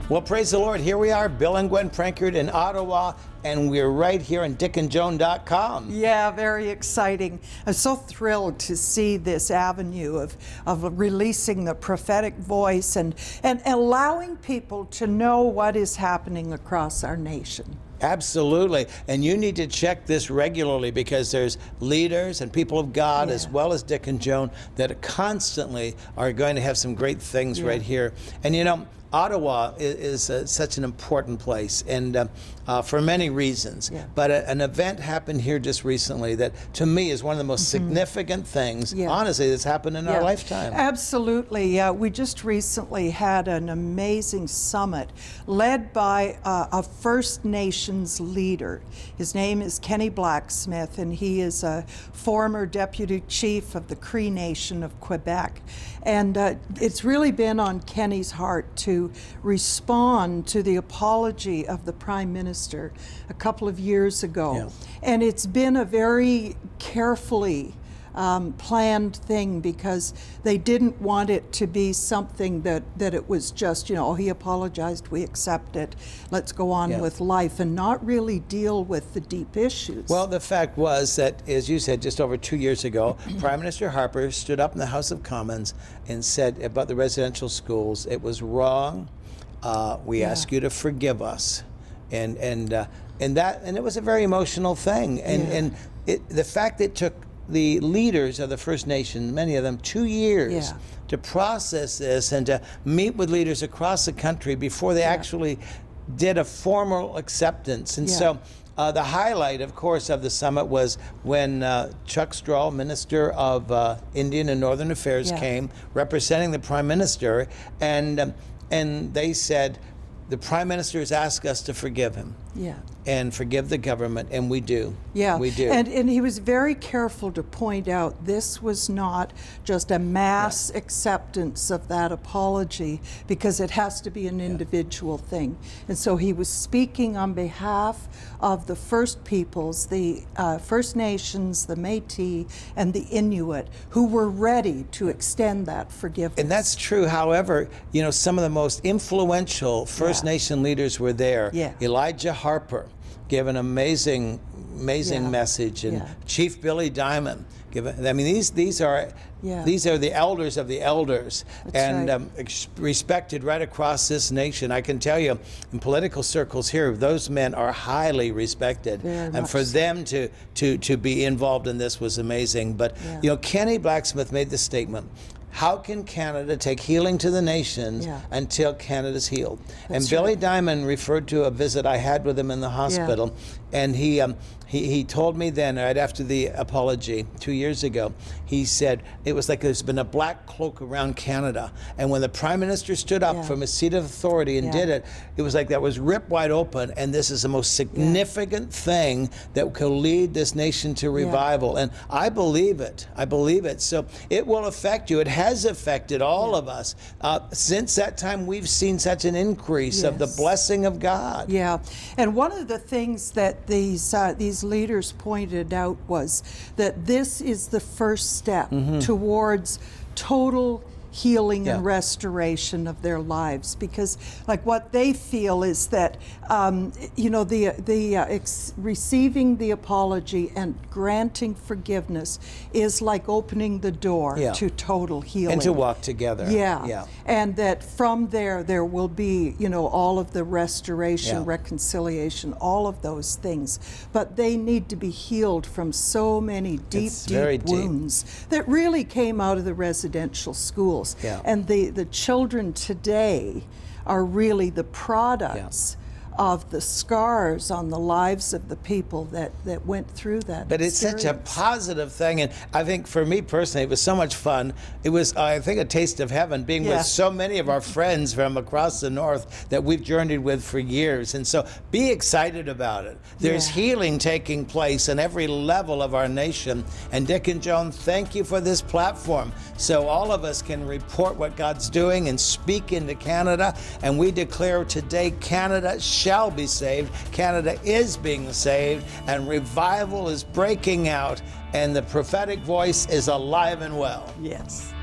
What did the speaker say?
Well, praise the Lord. Here we are, Bill and Gwen Prankard in Ottawa, and we're right here on dickandjoan.com. Yeah, very exciting. I'm so thrilled to see this avenue of releasing the prophetic voice and allowing people to know what is happening across our nation. Absolutely. And you need to check this regularly because there's leaders and people of God, as well as Dick and Joan, that constantly are going to have some great things right here. And you know, Ottawa is such an important place, and for many reasons. But an event happened here just recently that, to me, is one of the most significant things, honestly, that's happened in our lifetime. Absolutely. We just recently had an amazing summit led by a First Nations leader. His name is Kenny Blacksmith, and he is a former deputy chief of the Cree Nation of Quebec. And it's really been on Kenny's heart to respond to the apology of the Prime Minister a couple of years ago. And it's been a very carefully planned thing because they didn't want it to be something that it was just, you know, oh, he apologized, we accept it, let's go on with life, and not really deal with the deep issues. Well, the fact was that, as you said, just over 2 years ago, Prime Minister Harper stood up in the House of Commons and said about the residential schools, it was wrong, we ask you to forgive us. And it was a very emotional thing. And the fact that it took the leaders of the First Nation, many of them, 2 years to process this and to meet with leaders across the country before they actually did a formal acceptance. And so the highlight, of course, of the summit was when Chuck Straw, Minister of Indian and Northern Affairs, came representing the Prime Minister, and they said, the Prime Minister has asked us to forgive him and forgive the government, and we do. We do. And he was very careful to point out this was not just a mass acceptance of that apology, because it has to be an individual thing. And so he was speaking on behalf of the First Peoples, the First Nations, the Métis, and the Inuit, who were ready to extend that forgiveness. And that's true. However, you know, some of the most influential First Nation leaders were there. Elijah Harper gave an amazing message, and Chief Billy Diamond I mean, these are the elders of the elders, respected right across this nation. I can tell you, in political circles here, those men are highly respected, and for them to be involved in this was amazing. But you know, Kenny Blacksmith made the statement, how can Canada take healing to the nations until Canada's healed? And Billy Diamond referred to a visit I had with him in the hospital, and he told me then, right after the apology 2 years ago, he said it was like there's been a black cloak around Canada, and when the Prime Minister stood up from his seat of authority and did it, it was like that was ripped wide open, and this is the most significant thing that could lead this nation to revival. And I believe it. I believe it. So it will affect you. It has affected all of us. Since that time, we've seen such an increase of the blessing of God. And one of the things that these leaders pointed out was that this is the first step towards total healing and restoration of their lives, because like what they feel is that you know, receiving the apology and granting forgiveness is like opening the door to total healing and to walk together. And that from there will be, you know, all of the restoration, reconciliation, all of those things, but they need to be healed from so many deep wounds that really came out of the residential schools. And the children today are really the products of the scars on the lives of the people that went through that But it's such a positive thing, and I think for me personally, it was so much fun. It was, I think, a taste of heaven, being with so many of our friends from across the north that we've journeyed with for years. And so be excited about it. There's healing taking place in every level of our nation. And Dick and Joan, thank you for this platform, so all of us can report what God's doing and speak into Canada. And we declare today, Canada shall be saved. Canada is being saved, and revival is breaking out, and the prophetic voice is alive and well. Yes.